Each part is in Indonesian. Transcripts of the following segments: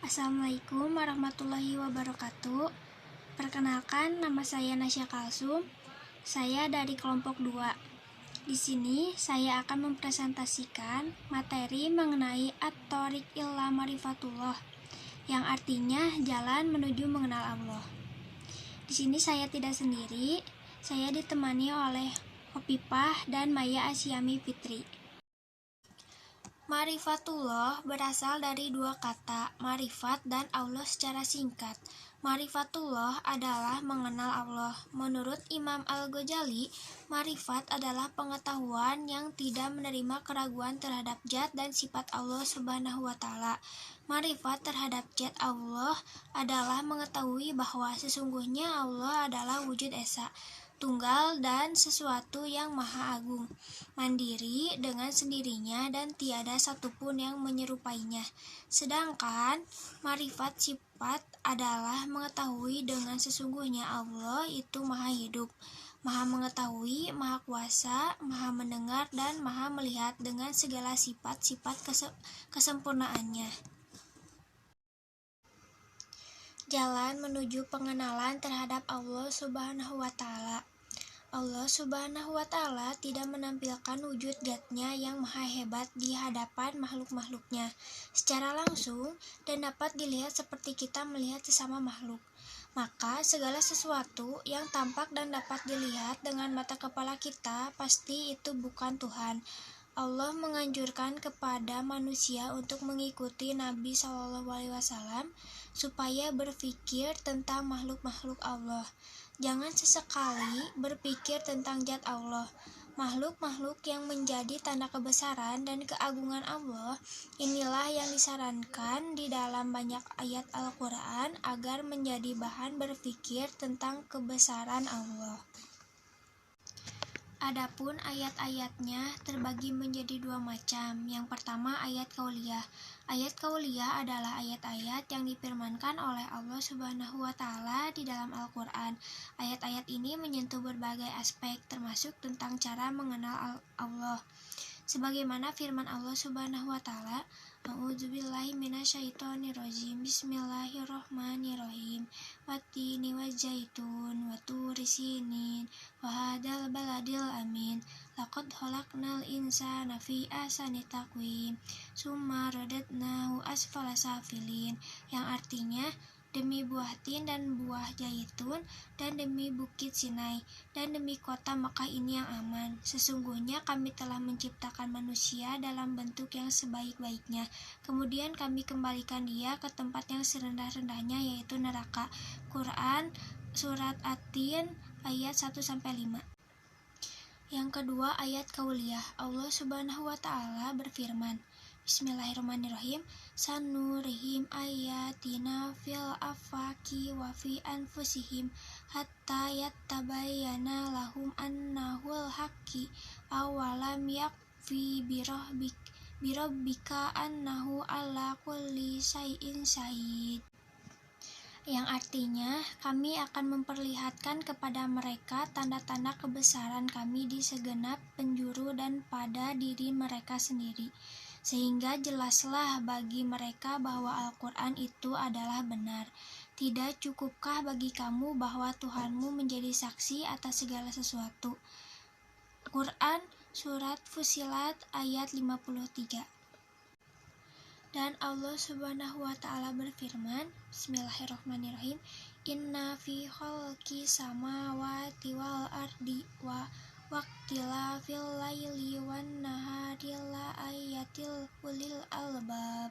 Assalamualaikum warahmatullahi wabarakatuh. Perkenalkan, nama saya Nasya Kalsum. Saya dari kelompok 2. Di sini saya akan mempresentasikan materi mengenai At-Thoriq ila Marifatullah, yang artinya jalan menuju mengenal Allah. Di sini saya tidak sendiri, saya ditemani oleh Hopipah dan Maya Asyami Fitri. Marifatullah berasal dari dua kata, marifat dan Allah secara singkat. Marifatullah adalah mengenal Allah. Menurut Imam Al-Ghazali, marifat adalah pengetahuan yang tidak menerima keraguan terhadap zat dan sifat Allah Subhanahu wa Ta'ala. Marifat terhadap zat Allah adalah mengetahui bahwa sesungguhnya Allah adalah wujud esa, tunggal dan sesuatu yang maha agung, mandiri dengan sendirinya dan tiada satupun yang menyerupainya. Sedangkan marifat sifat adalah mengetahui dengan sesungguhnya Allah itu maha hidup, maha mengetahui, maha kuasa, maha mendengar, dan maha melihat dengan segala sifat-sifat kesempurnaannya. Jalan menuju pengenalan terhadap Allah Subhanahu wa Ta'ala. Allah Subhanahu wa Ta'ala tidak menampilkan wujud zat-Nya yang maha hebat di hadapan makhluk-makhluknya secara langsung dan dapat dilihat seperti kita melihat sesama makhluk. Maka segala sesuatu yang tampak dan dapat dilihat dengan mata kepala kita pasti itu bukan Tuhan. Allah menganjurkan kepada manusia untuk mengikuti Nabi SAW supaya berpikir tentang makhluk-makhluk Allah. Jangan sesekali berpikir tentang zat Allah. Makhluk-makhluk yang menjadi tanda kebesaran dan keagungan Allah, inilah yang disarankan di dalam banyak ayat Al-Quran agar menjadi bahan berpikir tentang kebesaran Allah. Adapun ayat-ayatnya terbagi menjadi dua macam. Yang pertama ayat qauliyah. Ayat qauliyah adalah ayat-ayat yang difirmankan oleh Allah Subhanahu wa Ta'ala di dalam Al-Qur'an. Ayat-ayat ini menyentuh berbagai aspek termasuk tentang cara mengenal Allah. Sebagaimana firman Allah Subhanahu wa Ta'ala, A'udzubillahi minasyaitonirrajim. Bismillahirrahmanirrahim. Wattini wazaitun waturi sinin wa hadzal baladil amin. Laqad khalaqnal insana fi ahsani taqwim. Summa radadnahu asfala safilin. Yang artinya demi buah tin dan buah zaitun, dan demi bukit Sinai, dan demi kota Makkah ini yang aman. Sesungguhnya kami telah menciptakan manusia dalam bentuk yang sebaik-baiknya. Kemudian kami kembalikan dia ke tempat yang serendah-rendahnya, yaitu neraka. Quran Surat At-Tin ayat 1-5. Yang kedua ayat qauliyah. Allah Subhanahu wa Ta'ala berfirman, Bismillahirrahmanirrahim. Sanurihim ayatina fil afaki wa fi anfusihim hatta yattabayyana lahum annahul haqqi awalam yakfi birabbika annahu ala kulli syai'in syahid. Yang artinya, kami akan memperlihatkan kepada mereka tanda-tanda kebesaran kami di segenap penjuru dan pada diri mereka sendiri, sehingga jelaslah bagi mereka bahwa Al-Quran itu adalah benar. Tidak cukupkah bagi kamu bahwa Tuhanmu menjadi saksi atas segala sesuatu? Quran Surat Fussilat ayat 53. Dan Allah Subhanahu wa Ta'ala berfirman, Bismillahirrahmanirrahim, Inna fi khalqi samawati wal ardi wa waqtilafil laili wan nahari la ayatil ulil albab.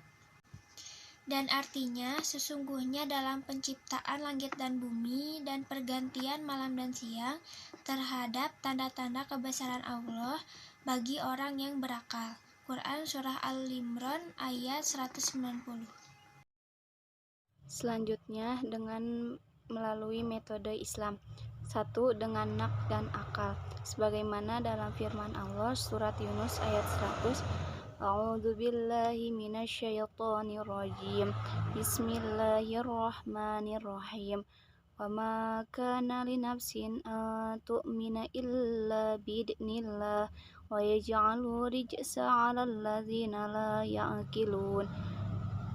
Dan artinya, sesungguhnya dalam penciptaan langit dan bumi dan pergantian malam dan siang terhadap tanda-tanda kebesaran Allah bagi orang yang berakal. Quran Surah Al-Imran ayat 190. Selanjutnya dengan melalui metode Islam. 1. Dengan nak dan akal. Sebagaimana dalam firman Allah surat Yunus ayat 100, A'udzubillahi minasyaitonirrajim. Bismillahirrahmanirrahim. Wa ma kana li nafsin an tu'mina illa bi'idznillah wa yaj'alu rijsa 'alal ladzina la ya'qilun.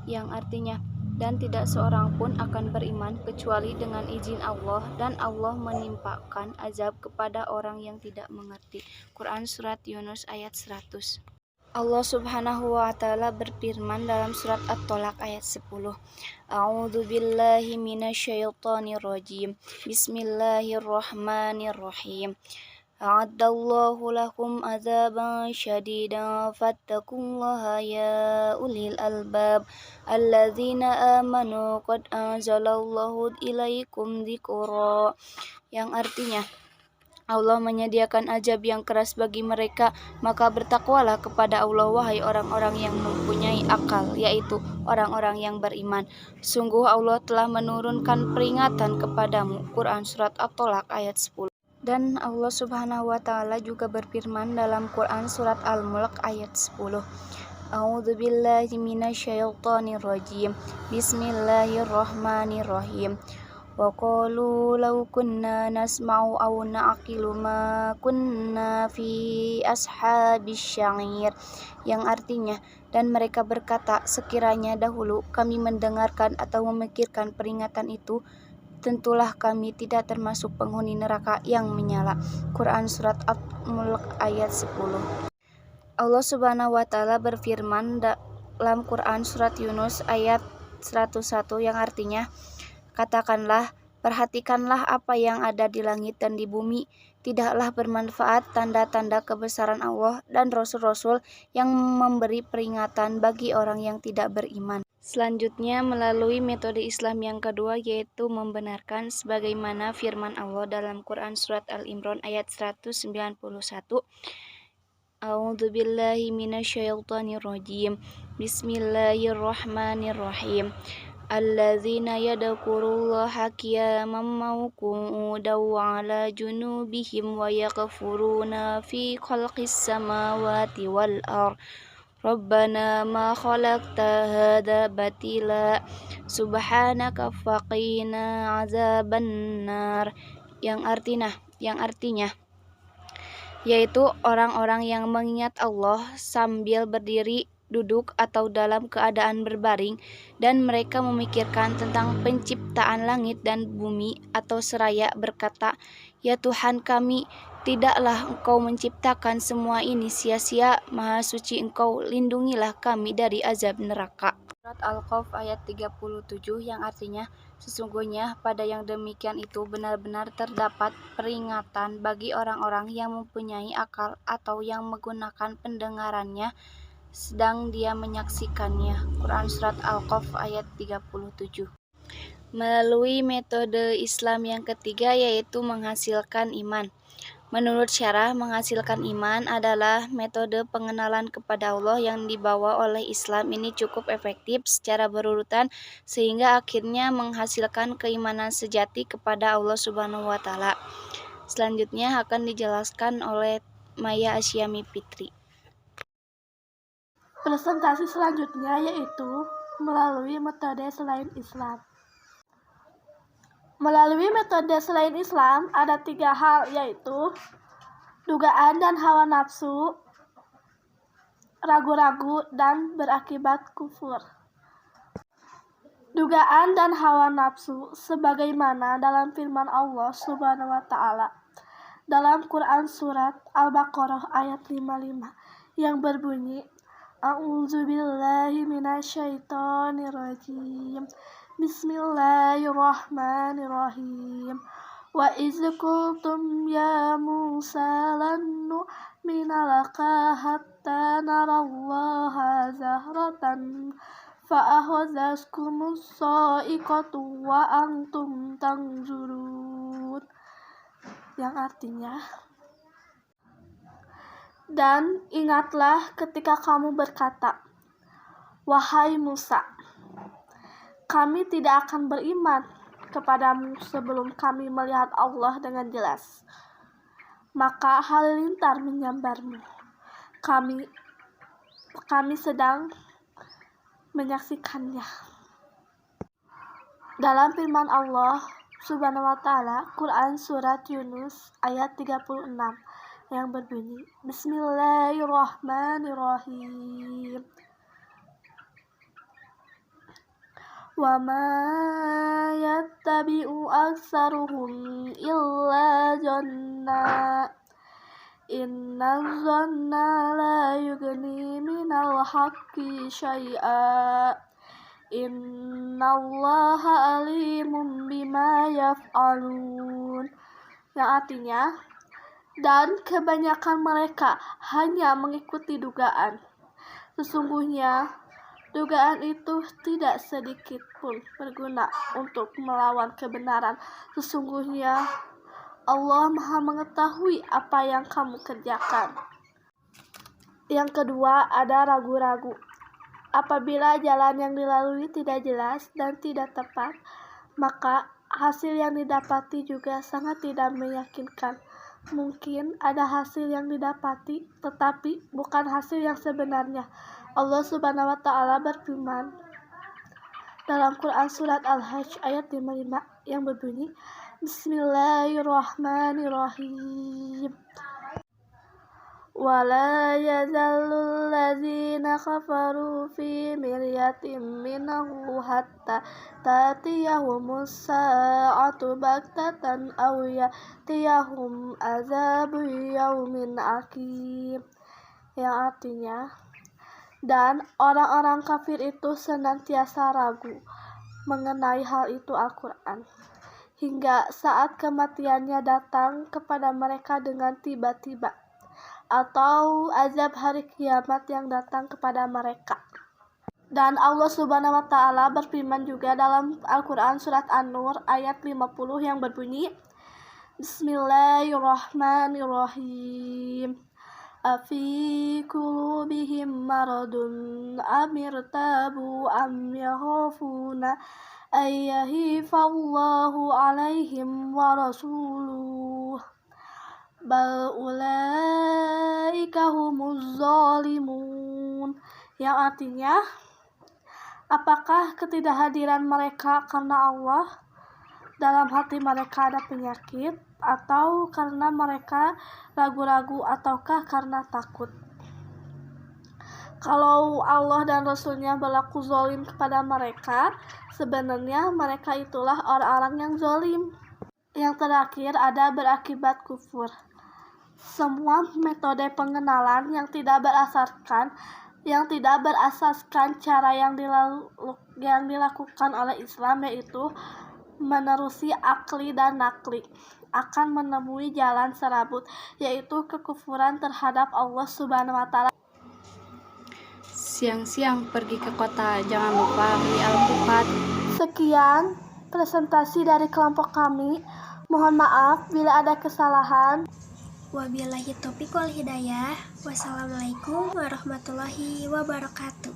Yang artinya, dan tidak seorang pun akan beriman kecuali dengan izin Allah, dan Allah menimpakan azab kepada orang yang tidak mengerti. Quran Surat Yunus ayat 100. Allah Subhanahu wa Ta'ala berfirman dalam surat At-Tolak ayat 10. A'udzu billahi minasyaitonir rajim. Bismillahirrahmanirrahim. A'addallahu lakum adzaban syadidan fattaqullaha ya ulil albab alladzina amanu qad anzalallahu ilaikum dzikra. Yang artinya, Allah menyediakan azab yang keras bagi mereka, maka bertakwalah kepada Allah wahai orang-orang yang mempunyai akal, yaitu orang-orang yang beriman. Sungguh Allah telah menurunkan peringatan kepadamu. Quran Surat At-Tolak ayat 10. Dan Allah Subhanahu wa Ta'ala juga berfirman dalam Quran Surat Al-Mulk ayat 10. A'udzu billahi minasyaitonir rajim. Bismillahirrahmanirrahim. Wa qalu law kunna nasma'u aw na'qilu ma kunna fi ashabis sya'ir. Yang artinya, dan mereka berkata, sekiranya dahulu kami mendengarkan atau memikirkan peringatan itu, tentulah kami tidak termasuk penghuni neraka yang menyala. Quran Surat Al-Mulk ayat 10. Allah Subhanahu wa Ta'ala berfirman dalam Quran Surat Yunus ayat 101 yang artinya, katakanlah, perhatikanlah apa yang ada di langit dan di bumi, tidaklah bermanfaat tanda-tanda kebesaran Allah dan Rasul-Rasul yang memberi peringatan bagi orang yang tidak beriman. Selanjutnya, melalui metode Islam yang kedua, yaitu membenarkan sebagaimana firman Allah dalam Quran Surat Al-Imran ayat 191. A'udzu billahi minasyaitonir rajim. Bismillahirrahmanirrahim. Alladzina yadhkurullaha qiyaman wa qu'udan wa 'ala junubihim wa yaghfuruna fi khalqis samawati wal ardh. Rabbana ma khalaqta hadza batila subhanaka faqina azabannar. Yang artinya yaitu orang-orang yang mengingat Allah sambil berdiri, duduk, atau dalam keadaan berbaring, dan mereka memikirkan tentang penciptaan langit dan bumi, atau seraya berkata, ya Tuhan kami, tidaklah Engkau menciptakan semua ini sia-sia, Maha Suci Engkau, lindungilah kami dari azab neraka. Surat Al-Qaf ayat 37 yang artinya, sesungguhnya pada yang demikian itu benar-benar terdapat peringatan bagi orang-orang yang mempunyai akal atau yang menggunakan pendengarannya sedang dia menyaksikannya. Quran Surat Al-Qaf ayat 37. Melalui metode Islam yang ketiga, yaitu menghasilkan iman. Menurut syarah, menghasilkan iman adalah metode pengenalan kepada Allah yang dibawa oleh Islam. Ini cukup efektif secara berurutan sehingga akhirnya menghasilkan keimanan sejati kepada Allah Subhanahu wa Ta'ala. Selanjutnya akan dijelaskan oleh Maya Asyami Fitri. Presentasi selanjutnya yaitu melalui metode selain Islam. Melalui metode selain Islam ada 3 hal, yaitu dugaan dan hawa nafsu, ragu-ragu, dan berakibat kufur. Dugaan dan hawa nafsu sebagaimana dalam firman Allah Subhanahu wa Ta'ala dalam Quran Surat Al-Baqarah ayat 55 yang berbunyi, A'udzu billahi minasyaitonir rajim. Bismillahirrahmanirrahim. Wa iz qultum ya Musa lan nu'mina laka hatta narallaha zahratan fa'akhadhatkumus sa'iqatu wa antum tanzurun. Yang artinya, dan ingatlah ketika kamu berkata, wahai Musa, kami tidak akan beriman kepadamu sebelum kami melihat Allah dengan jelas. Maka halilintar menyambarmu. Kami sedang menyaksikannya. Dalam firman Allah Subhanahu wa Ta'ala, Quran Surat Yunus ayat 36 yang berbunyi, Bismillahirrahmanirrahim. wa ma yattabi'u aktsaruhum illa dhanna inna dhanna la yughni minal haqqi syai'a innallaha alimun bima yaf'alun, yang artinya, dan kebanyakan mereka hanya mengikuti dugaan. Sesungguhnya dugaan itu tidak sedikit pun berguna untuk melawan kebenaran. Sesungguhnya Allah Maha mengetahui apa yang kamu kerjakan. Yang kedua, ada ragu-ragu. Apabila jalan yang dilalui tidak jelas dan tidak tepat, maka hasil yang didapati juga sangat tidak meyakinkan. Mungkin ada hasil yang didapati, tetapi bukan hasil yang sebenarnya. Allah Subhanahu wa Ta'ala berfirman dalam Quran Surat Al-Hajj ayat 55 yang berbunyi, Bismillahirrahmanirrahim. وَلَا يَزَالُ الَّذِينَ كَفَرُوا فِي مِرْيَةٍ مِّنْهُ حَتَّى تَأْتِيَهُمُ السَّاعَةُ بَغْتَةً أَوْ يَأْتِيَهُمْ عَذَابُ يَوْمٍ عَقِيمٍ, yang artinya, dan orang-orang kafir itu senantiasa ragu mengenai hal itu Al-Quran, hingga saat kematiannya datang kepada mereka dengan tiba-tiba, atau azab hari kiamat yang datang kepada mereka. Dan Allah Subhanahu wa Ta'ala berfirman juga dalam Al-Quran Surat An-Nur ayat 50 yang berbunyi, Bismillahirrahmanirrahim. Afi qulubihim maradun amirtabu am yakhafuna ayyahifallahu alaihim wa rasuluh bal ulaika humuz zalimun, yang artinya, apakah ketidakhadiran mereka karena Allah, dalam hati mereka ada penyakit, atau karena mereka ragu-ragu, ataukah karena takut? Kalau Allah dan Rasulnya berlaku zalim kepada mereka, sebenarnya mereka itulah orang-orang yang zalim. Yang terakhir ada berakibat kufur. Semua metode pengenalan yang tidak berasaskan cara yang dilakukan oleh Islam, yaitu menerusi akli dan nakli, akan menemui jalan serabut, yaitu kekufuran terhadap Allah Subhanahu wa Ta'ala. Siang-siang pergi ke kota, jangan lupa beli alpukat. Sekian presentasi dari kelompok kami. Mohon maaf bila ada kesalahan. Wabillahi taufiq wal hidayah. Wassalamualaikum warahmatullahi wabarakatuh.